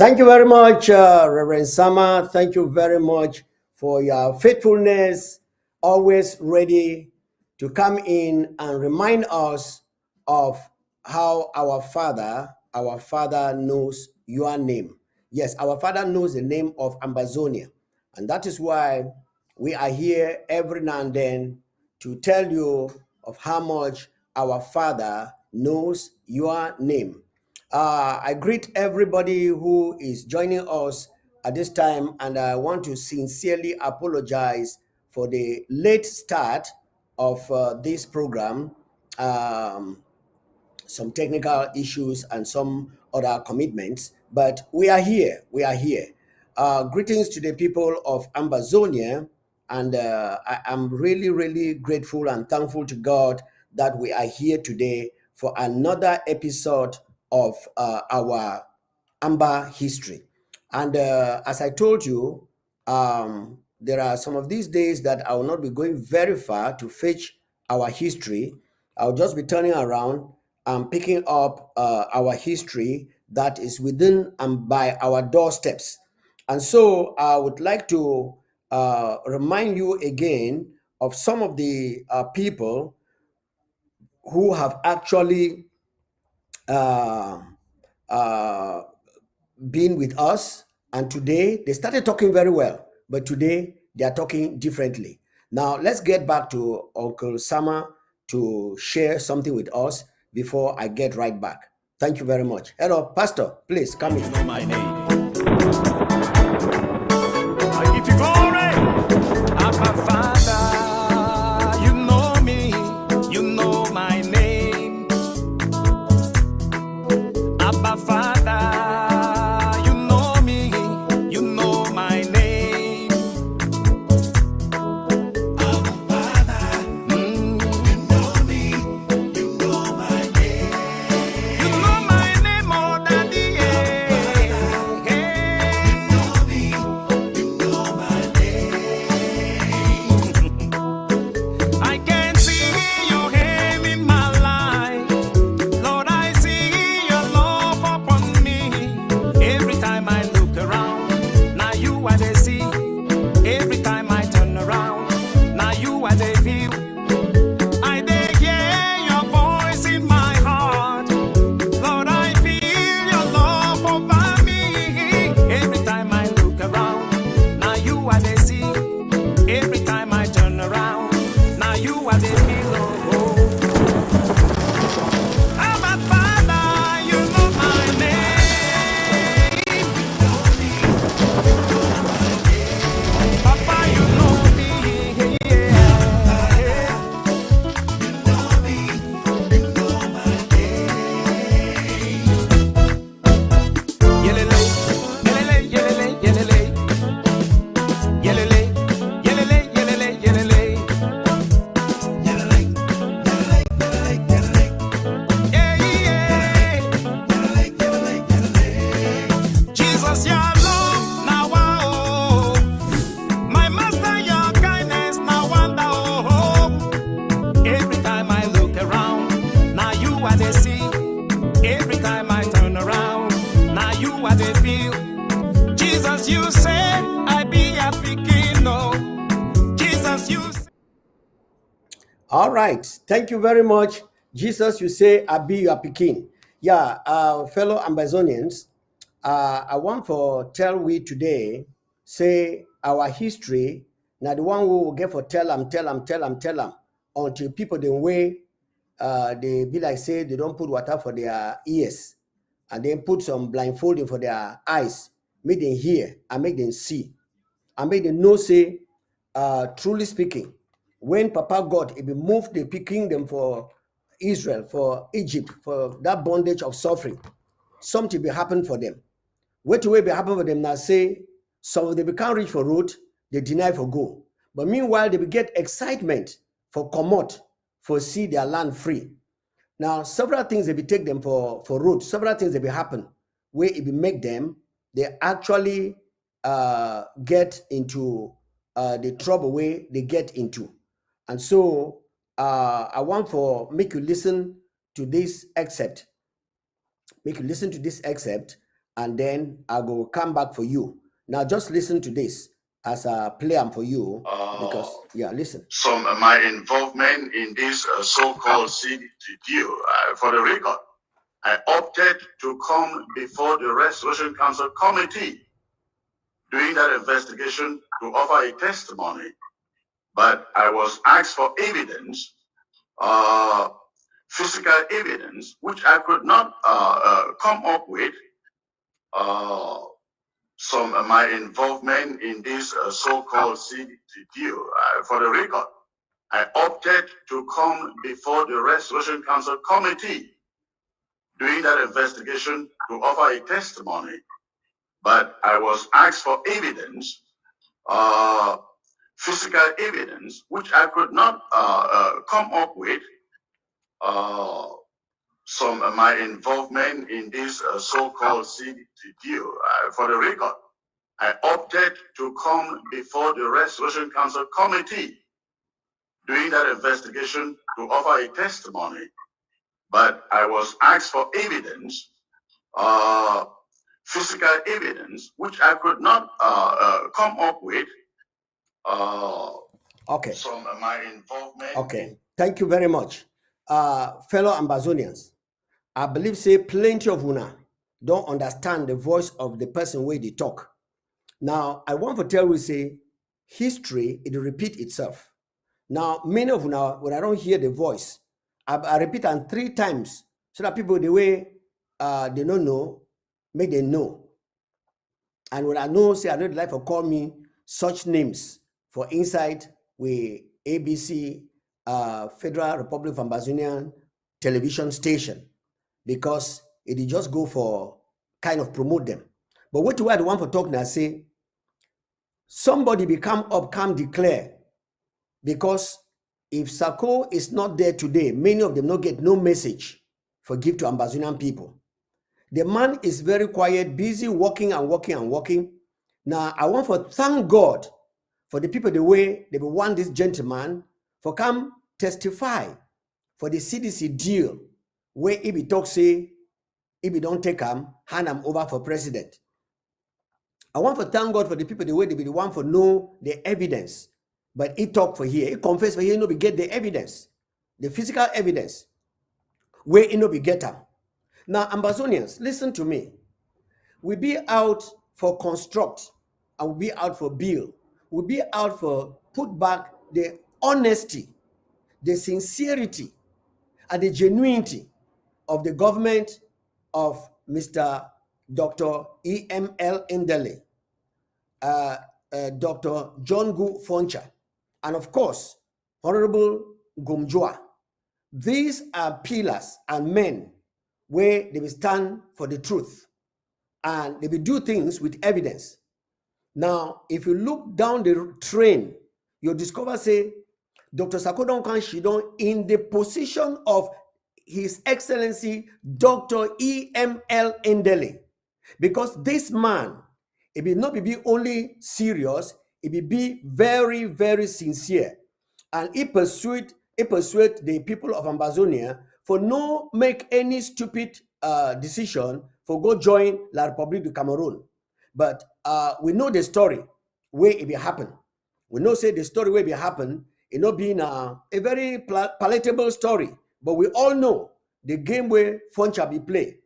Thank you very much, Reverend Sama. Thank you very much for your faithfulness, always ready to come in and remind us of how our Father knows your name. Yes, our Father knows the name of Ambazonia. And that is why we are here every now and then to tell you of how much our Father knows your name. I greet everybody who is joining us at this time, and I want to sincerely apologize for the late start of this program. Um, some technical issues and some other commitments, but we are here. We are here. Greetings to the people of Ambazonia, and I am really, really grateful and thankful to God that we are here today for another episode of our Amba history. And as I told you, there are some of these days that I will not be going very far to fetch our history. I'll just be turning around and picking up our history that is within and by our doorsteps. And so I would like to remind you again of some of the people who have actually uh, uh, been with us, and today they started talking very well, but today they are talking differently. Now let's get back to Uncle Sama to share something with us before I get right back. Thank you very much. Hello, Pastor, please come in. You know my name. I give you glory. Abba Father, you know me. You know my name. Abba Father, you know me. You know my name. Abba Father, you know me. You know my name. You know my name more than the air. You know me. You know my name. I can see your hand in my life. Lord, I see your love upon me. Every time I look around, now you are the see. Every time I turn around, now you are the view. I dey hear your voice in my heart. Lord, I feel your love over me. Every time I look around, now you are the see. Every time I turn around, now you are the pillow. Abba Father, you know my name. Papa, you know me. Yeah. Yelele, yelele, yelele, yelele. Yelele, yelele, yelele, yelele. Yeah, yeah. Jesus, your love, now oh. My master, your kindness, now wonder oh. Every time I look around, now you are the sea. Every time I turn around, now you are the view. Jesus, you say I be a picking, no. Jesus, you say. All right. Thank you very much. Jesus, you say, I be your Pekin. Yeah, fellow Ambazonians, I want to tell we today, say our history, now the one we will get for tell them, until people the way they be like say they don't put water for their ears and then put some blindfolding for their eyes, make them hear and make them see and make them know say truly speaking, when Papa God, if he moved the kingdom for Israel, for Egypt, for that bondage of suffering, something will happen for them. What will be happen for them now? Say some of them can't reach for road, they deny for go. But meanwhile, they will get excitement for commot, for see their land free. Now, several things they will take them for road, several things they will happen, where it will make them, they actually get into the trouble where they get into. And so I want for make you listen to this excerpt. Make you listen to this excerpt and then I will come back for you. Now, just listen to this as a play am for you, because listen. Some my involvement in this so-called CDT deal, for the record, I opted to come before the Restoration Council Committee during that investigation to offer a testimony, but I was asked for evidence, physical evidence, which I could not come up with. Some my involvement in this so-called CDT deal, for the record, I opted to come before the Restoration Council Committee during that investigation to offer a testimony, but I was asked for evidence, physical evidence, which I could not come up with. Some my involvement in this so-called CDT deal, for the record, I opted to come before the Restoration Council Committee during that investigation to offer a testimony, but I was asked for evidence, physical evidence, which I could not come up with. Okay. Some my involvement. Okay. Thank you very much, fellow Ambazonians. I believe say plenty of una don't understand the voice of the person where they talk. Now, I want to tell you, say, history, it repeat itself. Now, many of now, when I don't hear the voice, I repeat and 3 times so that people, the way they don't know, make them know. And when I know, say, I don't like to call me such names for inside with ABC, Federal Republic of Ambazonian television station, because it just go for kind of promote them. But what do I want for talk now? Say, somebody become up, come declare, because if Sako is not there today, many of them not get no message for give to Ambazonian people. The man is very quiet, busy working and working and working. Now, I want to thank God for the people the way they will want this gentleman for come testify for the CDC deal where if he talk say, if he don't take him, hand him over for president. I want to thank God for the people the way they be the one for know the evidence. But he talk for here, he confess for here, no be get the evidence, the physical evidence, where he no be get them. Now, Ambazonians, listen to me. We be out for construct, and we be out for build. We be out for put back the honesty, the sincerity, and the genuinity of the government of Mr. Dr. E.M.L. Ndele, Dr. John Gu Foncha, and of course, Honorable Gumjoa. These are pillars and men where they will stand for the truth and they will do things with evidence. Now, if you look down the train, you'll discover, say, Dr. Sakodon Kanshidon in the position of His Excellency Dr. E.M.L. Ndele. Because this man, it will not be only serious, it will be very, very sincere. And he persuade the people of Ambazonia for no make any stupid decision for go join La République du Cameroon. But we know the story where it will happen. We know say the story where it will happen, it not being a very palatable story. But we all know the game where Foncha be play.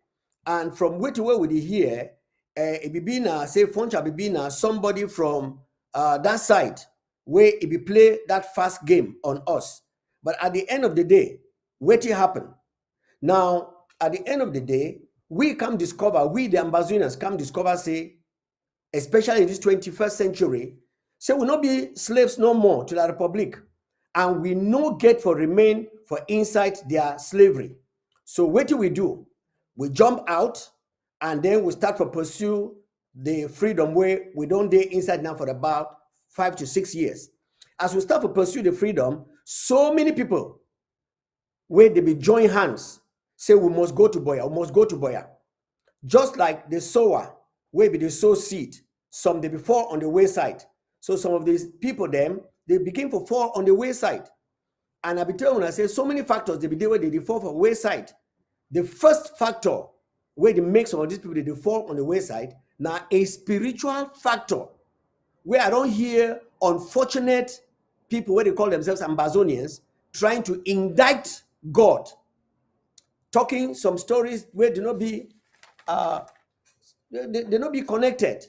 And from where to where we hear, it be being say Foncha be being somebody from that side where it be play that fast game on us. But at the end of the day, what will happen? Now, at the end of the day, we come discover, we the Ambazonians come discover, say, especially in this 21st century, say we not be slaves no more to the Republic, and we no get for remain for inside their slavery. So what do? We jump out, and then we start to pursue the freedom where we don't stay inside now for about 5 to 6 years. As we start to pursue the freedom, so many people, where they be join hands, say we must go to Boya, we must go to Boya. Just like the sower, where they sow seed, some they be fall on the wayside. So some of these people, them, they begin to fall on the wayside. And I be telling you, I say so many factors they be there where they fall for wayside. The first factor where they make some of these people they fall on the wayside. Now, a spiritual factor where I don't hear unfortunate people where they call themselves Ambazonians trying to indict God, talking some stories where they not be they not be connected.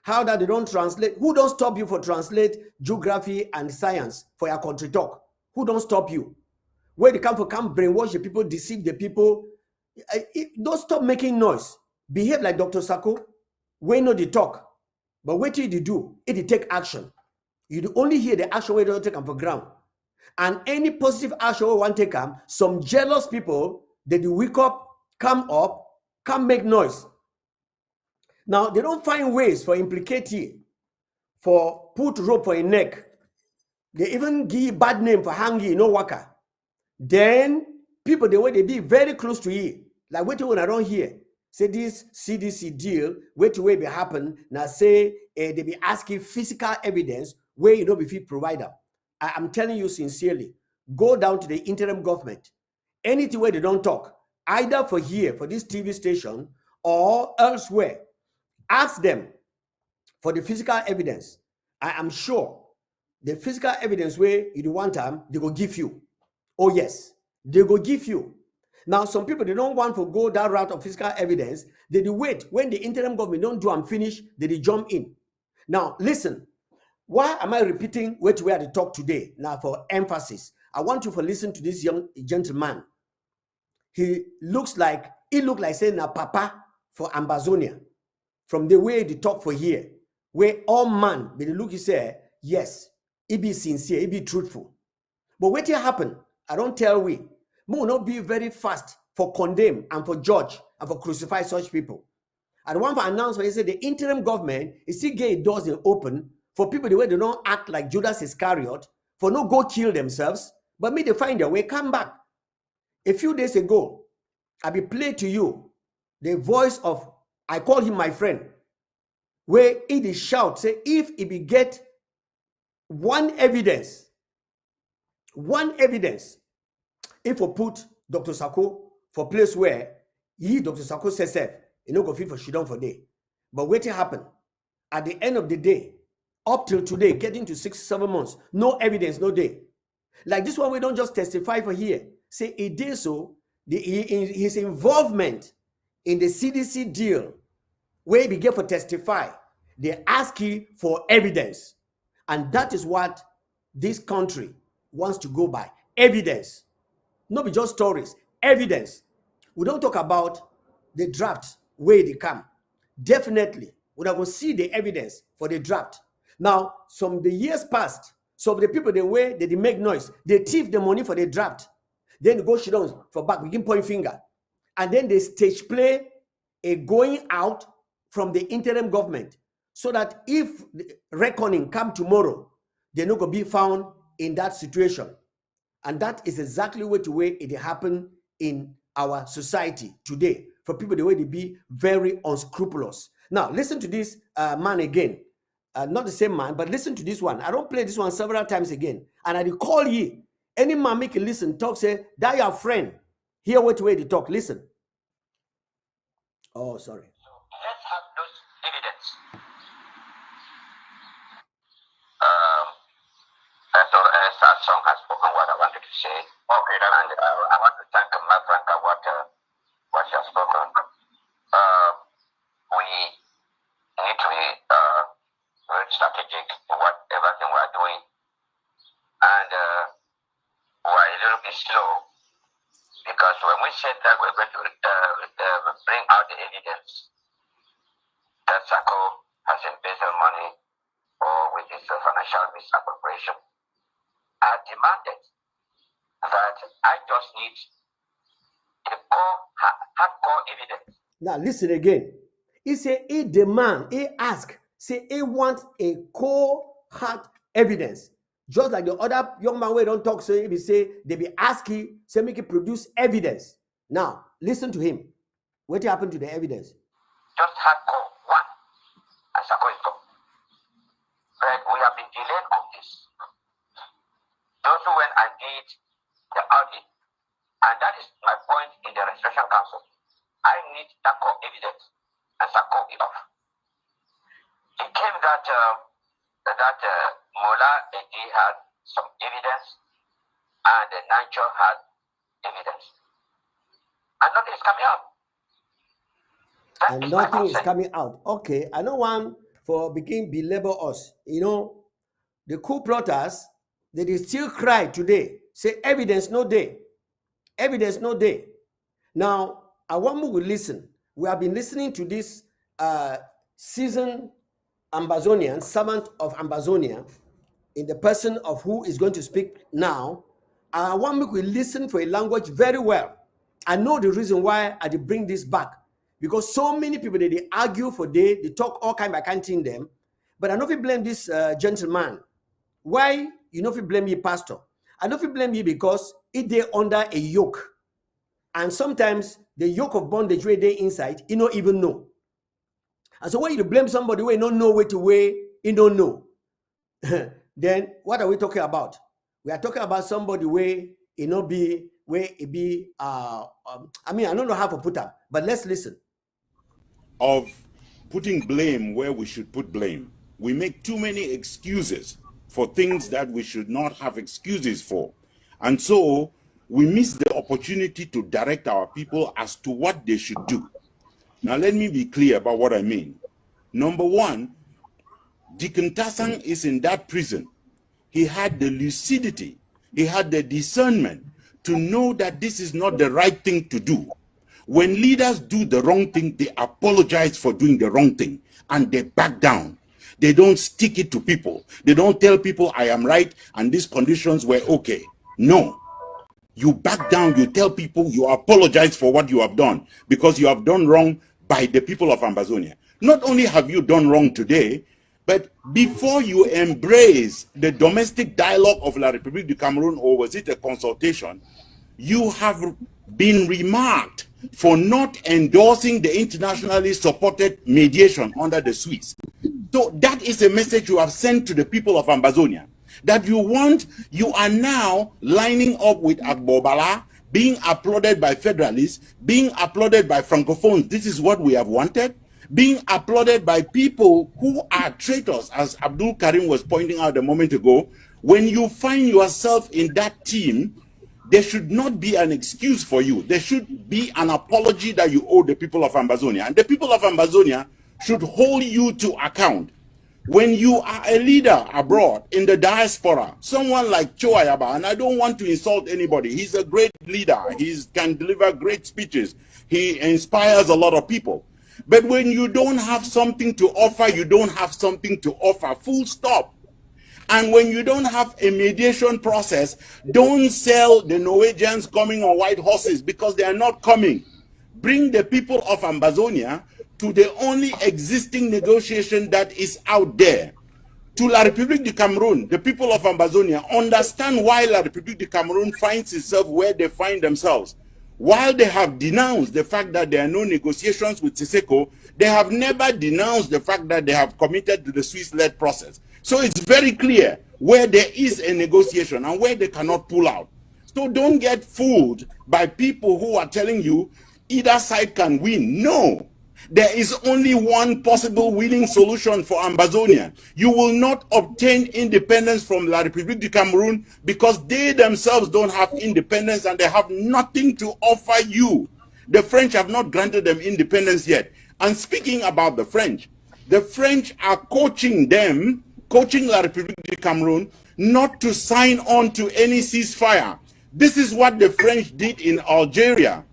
How that they don't translate? Who don't stop you for translate geography and science for your country talk? Who don't stop you? Where they come brainwash the people, deceive the people. Don't stop making noise. Behave like Dr. Sako. We know the talk, but what did you do? It take action. You only hear the action where they don't take them for ground. And any positive action we want to take them, some jealous people, they do wake up, come make noise. Now, they don't find ways for implicate you, for put rope for a neck. They even give bad name for hang you, no worker. Then, people, the way they be very close to you, like wait when I don't hear, say this CDC deal, wait to where it happen, now say they be asking physical evidence where you know if you provide them. I'm telling you sincerely, go down to the interim government, anything where they don't talk, either for here, for this TV station, or elsewhere. Ask them for the physical evidence. I am sure the physical evidence where you want them, they will give you. Oh yes, they will give you. Now, some people, they don't want to go that route of physical evidence. They do wait. When the interim government don't do and finish, they jump in. Now, listen. Why am I repeating where to talk today? Now, for emphasis, I want you to listen to this young gentleman. He looks like saying a papa for Ambazonia. From the way they talk for here, where all man, they look, he say, yes, he be sincere, he be truthful. But what will happen? I don't tell we. We will not be very fast for condemn and for judge and for crucify such people. I want to announce when he said the interim government is still getting doors open for people the way they don't act like Judas Iscariot, for no go kill themselves, but me they find their way, come back. A few days ago, I be played to you the voice of, I call him my friend, where he shout, say, if he be get one evidence, if we put Dr. Sako for place where Dr. Sako says, you know, go fit for shidon for day. But what happen? At the end of the day, up till today, getting to 6-7 months, no evidence, no day. Like this one, we don't just testify for here. Say it did so, his involvement in the CDC deal, where he began for testify, they ask you for evidence. And that is what this country wants to go by. Evidence. Not be just stories. Evidence. We don't talk about the draft where they come. Definitely, we are going to see the evidence for the draft. Now, some the years past, some of the people they make noise, they thief the money for the draft. Then they go shit down for back, begin point finger. And then they stage play a going out from the interim government, so that if the reckoning come tomorrow, they're not going to be found in that situation. And that is exactly what the way it happened in our society today, for people the way they be very unscrupulous. Now, listen to this man again. Not the same man, but listen to this one. I don't play this one several times again. And I call ye. Any man make a listen, talk, say, that your friend. Hear what way they talk. Listen. Oh, sorry. Let's have those evidence. That song has spoken what I wanted to say. Okay, and I want to thank my friend for what she has spoken. We need to be very strategic in everything we are doing, and we're a little bit slow, because when we said that we're going to bring out the evidence that Sako has embezzled money or with his financial misappropriation, I demanded that I just need a hardcore evidence. Now listen again. He say he demand, he ask, say he want a hard evidence. Just like the other young man we don't talk, so he be say they be asking, say make it produce evidence. Now listen to him. What happened to the evidence? Just hardcore one, as Sako is talking. But we have been delayed on this. Those who went and did the audit, and that is my point in the Restoration Council. I need that evidence and start copy off. It came that Mola Edi had some evidence and Nancho had evidence. And nothing is coming out. And nothing is coming out. Okay, I don't want for begin belabor us. You know, the coup plotters, they still cry today. Say evidence no day. Evidence no day. Now, I want we listen. We have been listening to this seasoned Ambazonian, servant of Ambazonia, in the person of who is going to speak now. I want we listen for a language very well. I know the reason why I did bring this back. Because so many people, they argue for they talk all kind, I can't think them. But I know if you blame this gentleman. Why? You know if you blame me, pastor. I know if you blame me because it they under a yoke. And sometimes the yoke of bondage where they inside, you don't even know. And so when you blame somebody where you don't know where to way, you don't know. Then what are we talking about? We are talking about somebody where it not be where it be I mean, I don't know how to put up, but let's listen. Of putting blame where we should put blame. We make too many excuses for things that we should not have excuses for. And so we miss the opportunity to direct our people as to what they should do. Now, let me be clear about what I mean. Number one, Deacon Tasang is in that prison. He had the lucidity, he had the discernment to know that this is not the right thing to do. When leaders do the wrong thing, they apologize for doing the wrong thing and they back down. They don't stick it to people. They don't tell people I am right and these conditions were okay. No. You back down, you tell people you apologize for what you have done because you have done wrong by the people of Ambazonia. Not only have you done wrong today, but before you embrace the domestic dialogue of La République du Cameroun, or was it a consultation, you have been remarked for not endorsing the internationally supported mediation under the Swiss. So that is a message you have sent to the people of Ambazonia. That you are now lining up with Agbobala, being applauded by federalists, being applauded by francophones. This is what we have wanted. Being applauded by people who are traitors, as Abdul Karim was pointing out a moment ago. When you find yourself in that team, there should not be an excuse for you. There should be an apology that you owe the people of Ambazonia. And the people of Ambazonia should hold you to account. When you are a leader abroad in the diaspora, someone like Cho Ayaba, and I don't want to insult anybody, he's a great leader, he can deliver great speeches, he inspires a lot of people. But when you don't have something to offer, you don't have something to offer, full stop. And when you don't have a mediation process, don't sell the Norwegians coming on white horses because they are not coming. Bring the people of Ambazonia to the only existing negotiation that is out there. To La République du Cameroun, the people of Ambazonia understand why La République du Cameroun finds itself where they find themselves. While they have denounced the fact that there are no negotiations with Siseko, they have never denounced the fact that they have committed to the Swiss-led process. So it's very clear where there is a negotiation and where they cannot pull out. So don't get fooled by people who are telling you either side can win. No. There is only one possible winning solution for Ambazonia. You will not obtain independence from La République du Cameroun because they themselves don't have independence and they have nothing to offer you. The French have not granted them independence yet. And speaking about the French are coaching them, coaching La République du Cameroun not to sign on to any ceasefire. This is what the French did in Algeria.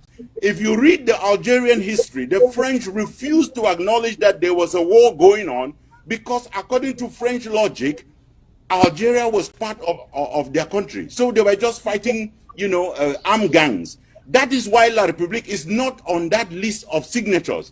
If you read the Algerian history, the French refused to acknowledge that there was a war going on because according to French logic, Algeria was part of their country. So they were just fighting, armed gangs. That is why La République is not on that list of signatures.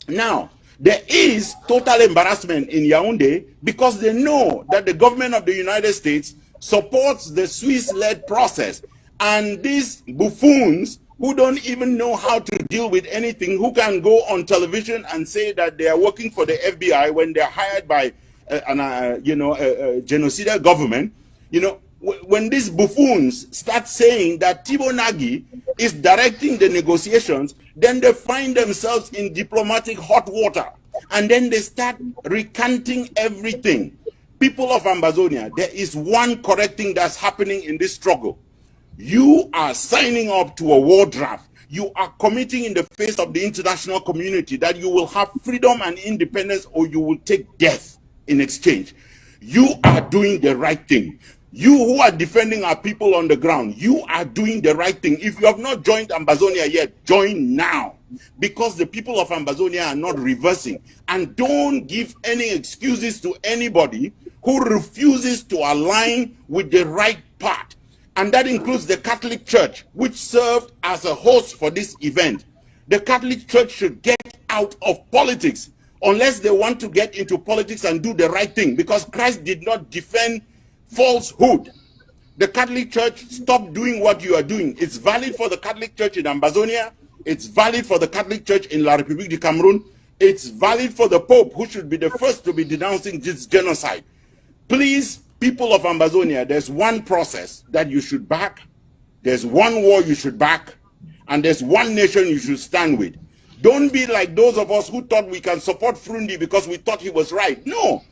Now, there is total embarrassment in Yaoundé because they know that the government of the United States supports the Swiss-led process. And these buffoons who don't even know how to deal with anything, who can go on television and say that they are working for the FBI when they're hired by a genocidal government. when these buffoons start saying that Tibo Nagy is directing the negotiations, then they find themselves in diplomatic hot water. And then they start recanting everything. People of Ambazonia, there is one correct thing that's happening in this struggle. You are signing up to a war draft. You are committing in the face of the international community that you will have freedom and independence, or you will take death in exchange. You are doing the right thing. You who are defending our people on the ground, you are doing the right thing. If you have not joined Ambazonia yet, join now. Because the people of Ambazonia are not reversing. And don't give any excuses to anybody who refuses to align with the right path. And that includes the Catholic Church, which served as a host for this event. The Catholic Church should get out of politics unless they want to get into politics and do the right thing, because Christ did not defend falsehood. The Catholic Church, stop doing what you are doing. It's valid for the Catholic Church in Ambazonia. It's valid for the Catholic Church in La République du Cameroun. It's valid for the Pope, who should be the first to be denouncing this genocide. Please, people of Ambazonia, there's one process that you should back, there's one war you should back, and there's one nation you should stand with. Don't be like those of us who thought we can support Frundi because we thought he was right. No.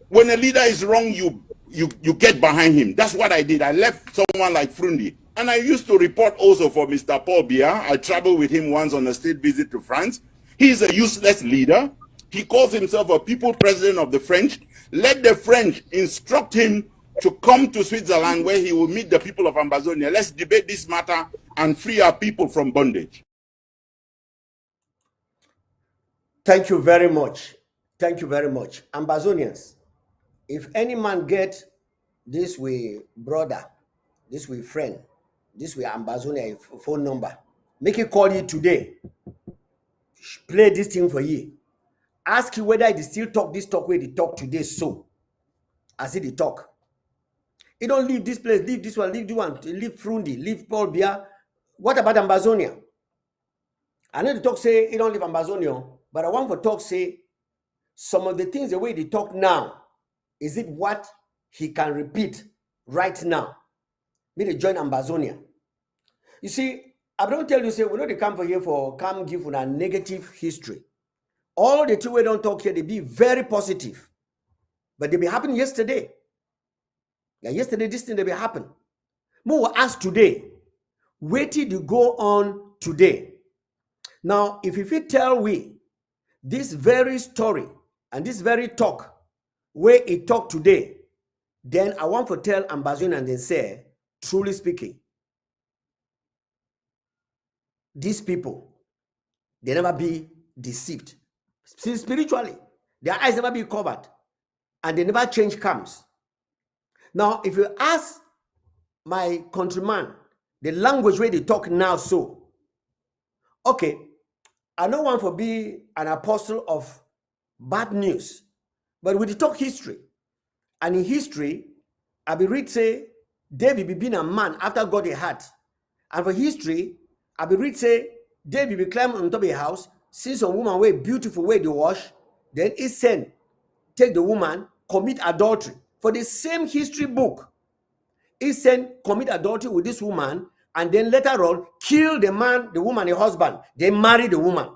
When a leader is wrong, you get behind him. That's what I did. I left someone like Frundi. And I used to report also for Mr. Paul Biya. I traveled with him once on a state visit to France. He's a useless leader. He calls himself a people president of the French. Let the French instruct him to come to Switzerland, where he will meet the people of Ambazonia. Let's debate this matter and free our people from bondage. Thank you very much. Thank you very much. Ambazonians, if any man get this way brother, this way friend, this way Ambazonia phone number, make it call you today. Play this thing for you. Ask you whether they still talk this talk where they talk today, so as it they talk. You don't leave this place, leave this one, leave Frundi, leave Paul Biya. What about Ambazonia? I know the talk say you don't leave Ambazonia, but I want for talk say some of the things the way they talk now, is it what he can repeat right now? Maybe join Ambazonia. You see, I don't tell you, say, we know they come for here for come give a negative history. All the two we don't talk here, they be very positive. But they be happening yesterday. Yeah, yesterday, this thing they be happen. More ask today. Wait till you go on today. Now, if you tell we this very story and this very talk where it talk today, then I want to tell Ambazonia and then say, truly speaking, these people, they never be deceived. Spiritually, their eyes never be covered, and they never change comes. Now, if you ask my countryman the language where they talk now, so okay, I don't want to be an apostle of bad news, but we talk history, and in history, I be read say David be being a man after God a heart, and for history, I be read say David be climb on top of a house, see some woman way beautiful way they wash, then he send take the woman commit adultery. For the same history book, he sent commit adultery with this woman, and then later on kill the man, the woman, the husband. They marry the woman.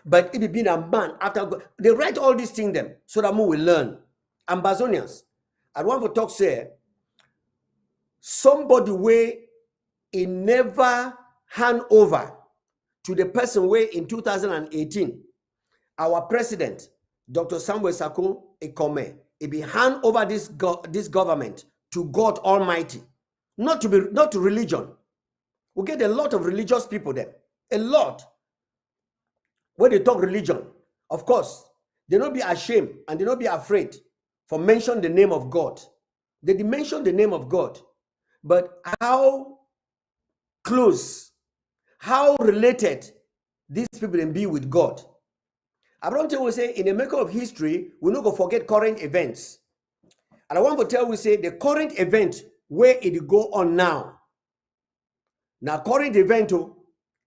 But it be being a man after God. They write all these things them so that we will learn. Ambazonians, I want to talk say somebody way he never hand over to the person way in 2018, our president, Dr. Samuel Sako Ekome, he be hand over this government to God Almighty, not to religion. We get a lot of religious people there, a lot. When they talk religion, of course, they don't be ashamed and they don't be afraid for mention the name of God. They mention the name of God, but how close, how related these people can be with God. Abraham will say, in the maker of history, we not go forget current events. And I want to tell we say the current event where it go on now. Now, current event,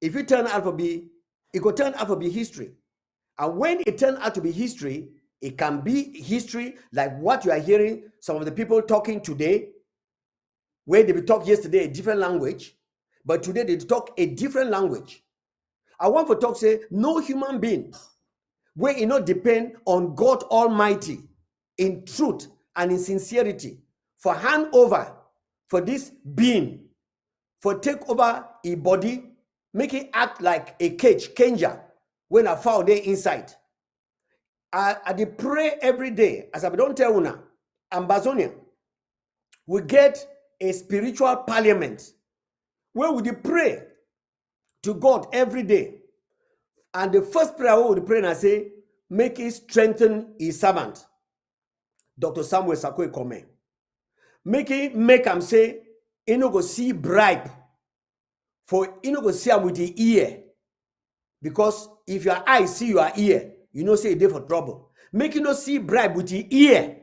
if you turn out to be, it could turn out to be history. And when it turns out to be history, it can be history like what you are hearing some of the people talking today. where they talk yesterday a different language, but today they talk a different language. I want to talk say no human being where it not depend on God Almighty in truth and in sincerity for hand over for this being, for take over a body, make it act like a cager when I found there inside. I dey pray every day, as I don't tell una, Ambazonia, we get a spiritual parliament where we dey pray to God every day. And the first prayer we would pray and I say, make it strengthen his servant, Dr. Samuel Sakwe Kome. Make him say, you no go see bribe, for you no go see him with the ear. Because if your eye see your ear, you know say you're for trouble. Make you no see bribe with the ear,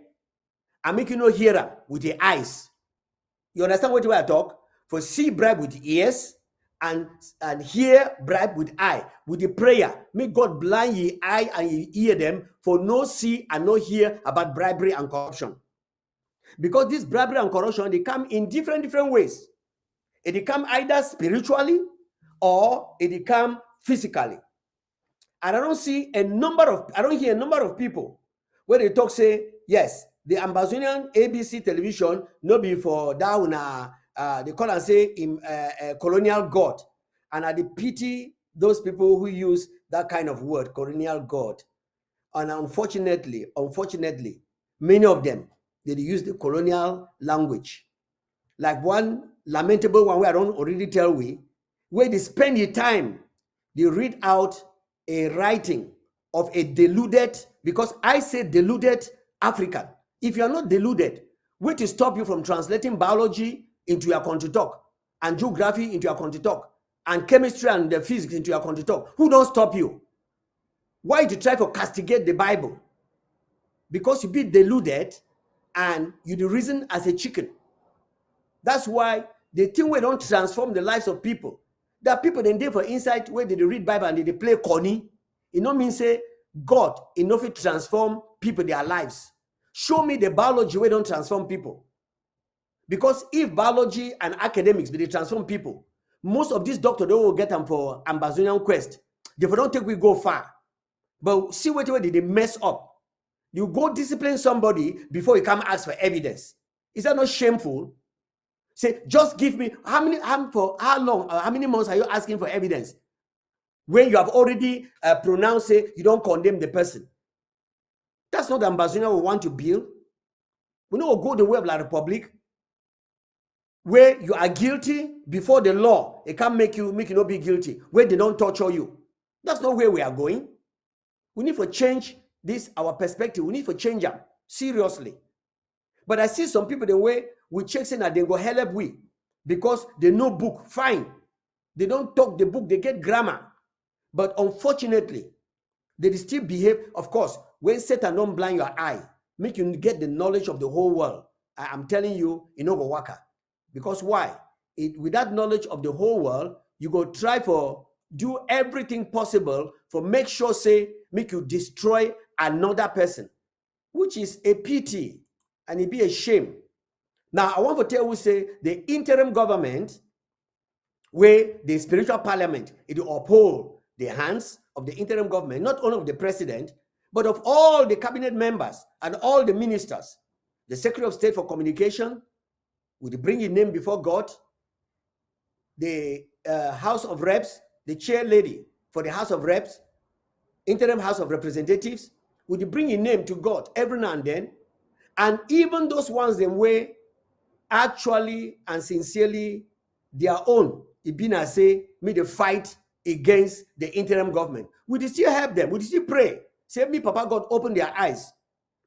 and make you no hear him with the eyes. You understand what I talk? For see bribe with the ears, and hear bribe with eye, with the prayer. May God blind ye eye and ye ear them, for no see and no hear about bribery and corruption. Because this bribery and corruption, they come in different ways. It come either spiritually or it come physically. And I don't hear a number of people where they talk say, yes, the Ambazonian ABC television no be for down they call and say in colonial god. And I pity those people who use that kind of word, colonial god. And unfortunately, many of them, they use the colonial language. Like one lamentable one where I don't already tell we, where they spend the time, they read out a writing of a deluded, because I say deluded African. If you are not deluded, what to stop you from translating biology into your country talk, and geography into your country talk, and chemistry and the physics into your country talk? Who don't stop you? Why to try to castigate the Bible? Because you be deluded and you the reason as a chicken. That's why the thing we don't transform the lives of people. There are people then there for insight where they read Bible and they play corny. It no mean say God enough to transform people their lives. Show me the biology where don't transform people. Because if biology and academics be they transform people, most of these doctors they will get them for Ambazonian quest. They don't think we go far. But see what they mess up. You go discipline somebody before you come ask for evidence. Is that not shameful? Say, just give me how long, how many months are you asking for evidence? When you have already pronounced it, you don't condemn the person. That's not the Ambazonia we want to build. We know we'll go the way of the Republic, where you are guilty before the law. It can't make you not be guilty, where they don't torture you. That's not where we are going. We need to change this, our perspective. We need to change them, seriously. But I see some people the way we check saying that they go hell up we, because they know book, fine. They don't talk the book, they get grammar. But unfortunately, they still behave. Of course, when Satan don't blind your eye, make you get the knowledge of the whole world. I'm telling you, it no go work. Because why? With that knowledge of the whole world, you go try for do everything possible for make sure say make you destroy another person, which is a pity and it be a shame. Now I want to tell you say the interim government, where the spiritual parliament, it will uphold the hands of the interim government, not only of the president, but of all the cabinet members and all the ministers. The Secretary of State for Communication will bring his name before God. The House of Reps, the chair lady for the House of Reps, interim House of Representatives, will bring his name to God every now and then. And even those ones them where actually and sincerely their own, Ibina say, may they fight against the interim government. We still help them. We still pray. Say, me, Papa God, open their eyes.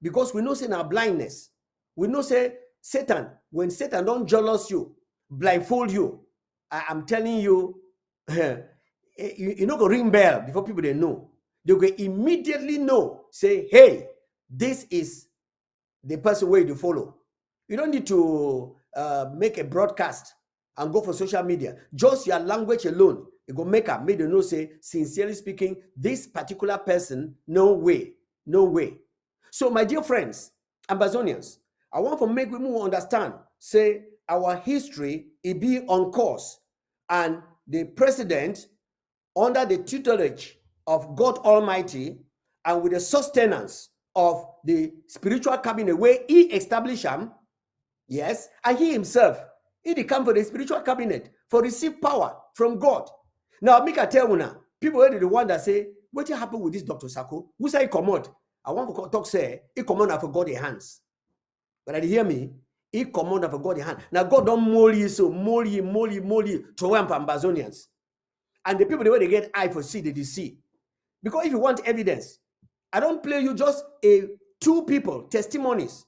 Because we know say our blindness. We know say Satan, when Satan don't jealous you, blindfold you, I'm telling you, you know go ring bell before people they know. They will immediately know, say, hey, this is the person way to follow. You don't need to make a broadcast and go for social media. Just your language alone, it go make them know, say, sincerely speaking, this particular person, no way, no way. So, my dear friends, Ambazonians, I want to make we more understand, say, our history it be on course, and the president, under the tutelage of God Almighty and with the sustenance of the spiritual cabinet where he established him, yes, and he himself, he come for the spiritual cabinet for receive power from God. Now, make a tell you now, people are the one that say, what happened with this Dr. Sako? Who say he come out? I want to talk, say, he come out for God in hands. But you hear me? He come out for God in hand. Now, God don't mold you, so mold you, to one Ambazonians. And the people, the way they get eye for see, they see. Because if you want evidence, I don't play you just two people, testimonies,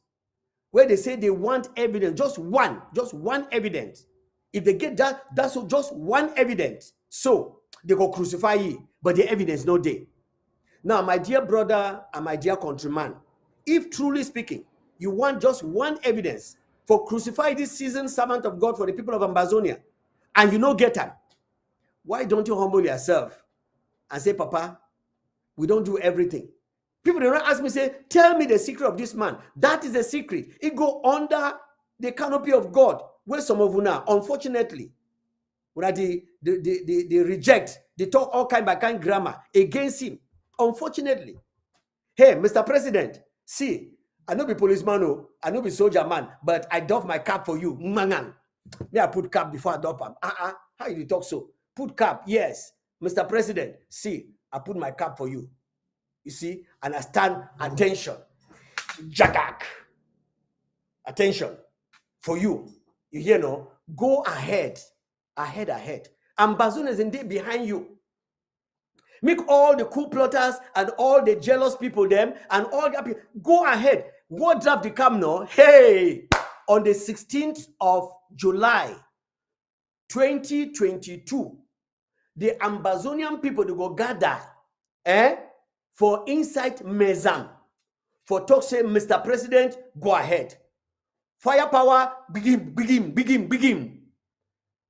where they say they want evidence, just one evidence. If they get that, that's just one evidence. So they go crucify you, but the evidence no day. Now, my dear brother and my dear countryman, if truly speaking, you want just one evidence for crucify this seasoned servant of God for the people of Ambazonia, and you don't get them, why don't you humble yourself and say, Papa, we don't do everything. People do not ask me, say, tell me the secret of this man. That is the secret. It go under the canopy of God, where some of you now, unfortunately, when they reject, they talk all kind by kind grammar against him. Unfortunately. Hey, Mr. President, see, I know be policeman, no, I know be soldier man, but I doff my cap for you. Mangan. Me, I put cap before I doff him. How you talk so? Put cap, yes. Mr. President, see, I put my cap for you. You see, and I stand attention. Jagak. Attention for you. You hear no? Go ahead. Ahead. Ambazonia is indeed behind you. Make all the coup plotters and all the jealous people them and all the people go ahead. What draft they come now? Hey, on the 16th of July 2022, the Ambazonian people they go gather for Insight Mezam for talk say, Mr. President, go ahead. Firepower, begin.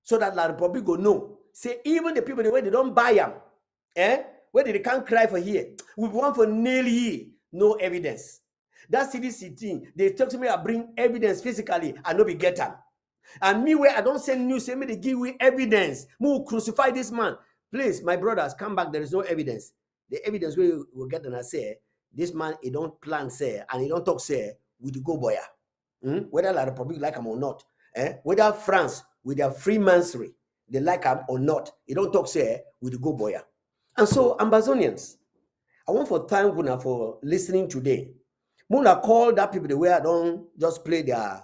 So that La Republic go know. Say even the people the way they don't buy them, where they can't cry for here. We want for nail here, no evidence. That CDC thing, they talk to me, I bring evidence physically, I no be get them. And me where I don't send news, say me they give me evidence. Who crucify this man? Please, my brothers, come back. There is no evidence. The evidence we will get and I say, this man, he don't plan say, and he don't talk say, with the go boya. Whether La Republic like him or not. Whether France, with their Freemasonry, they like him or not. He don't talk say, with the go boya. And so, Ambazonians, I want to thank you for listening today. Muna call that people the way I don't just play their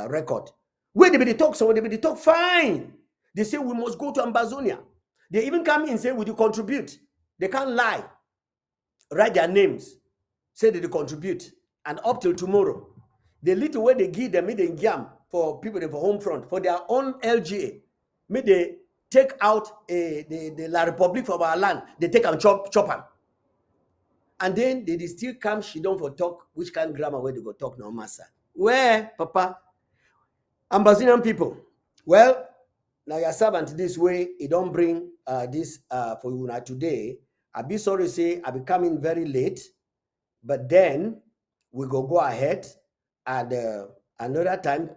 record. Where they talk, so they talk fine. They say we must go to Ambazonia. They even come in and say, would you contribute? They can't lie. Write their names. Say that they contribute. And up till tomorrow, the little way they give them, they jam for people for home front, for their own LGA. May they take out the La Republic from our land. They take and chop them. And then they still come, she don't for talk, which kind of grammar where they go talk no massa. Where, Papa? Ambazonian people. Well, now your servant this way, he don't bring this for you now today. I be sorry to say I be coming very late, but then we go ahead at another time.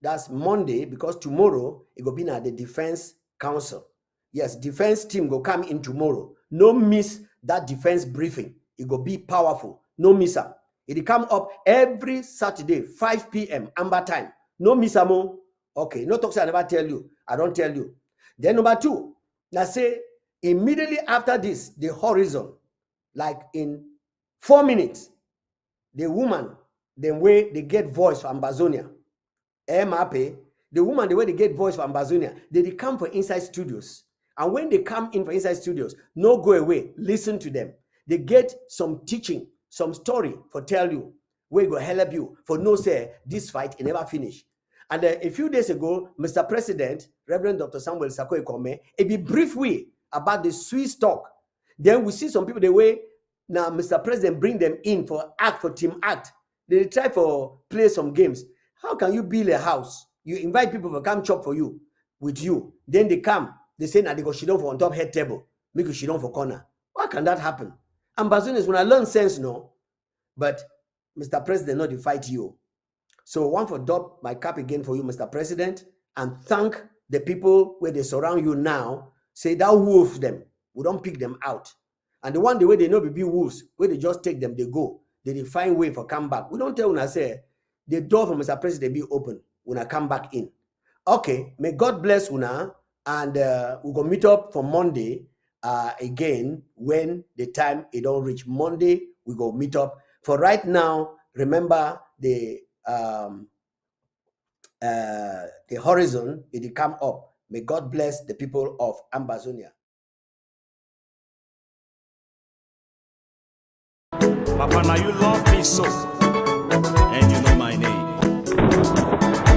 That's Monday, because tomorrow it will be at the Defense Council. Yes, defense team will come in tomorrow. No miss that defense briefing. It will be powerful. No miss am. It will come up every Saturday, 5 p.m. Amba time. No miss am. Okay, no talk say I never tell you. I don't tell you. Then number 2, now say immediately after this, the horizon, like in 4 minutes, the woman, the way they get voice for Ambazonia, MAP, the woman, the way they get voice for Ambazonia, they come for Inside Studios. And when they come in for Inside Studios, no go away, listen to them. They get some teaching, some story for tell you, where go help you, for no say, this fight, it never finish. And a few days ago, Mr. President, Reverend Dr. Samuel Sako Ekome, a be brief way about the Swiss talk. Then we see some people, the way now Mr. President bring them in for team act. They try for play some games. How can you build a house? You invite people to come chop for you, with you. Then they come, they say, now they go sit down for on top head table, make you sit down for corner. Why can that happen? Ambazonians, when I learn sense, no. But Mr. President, not to fight you. So one for drop my cap again for you, Mr. President, and thank the people where they surround you now. Say that wolf them. We don't pick them out. And the one the way they know be wolves, where they just take them, they go. They find way for come back. We don't tell una say the door for Mr. President be open when I come back in. Okay, may God bless una, and we go meet up for Monday again when the time it don't reach. Monday we go meet up. For right now, remember the horizon, it come up. May God bless the people of Ambazonia. Papa, now you love me so, and you know my name.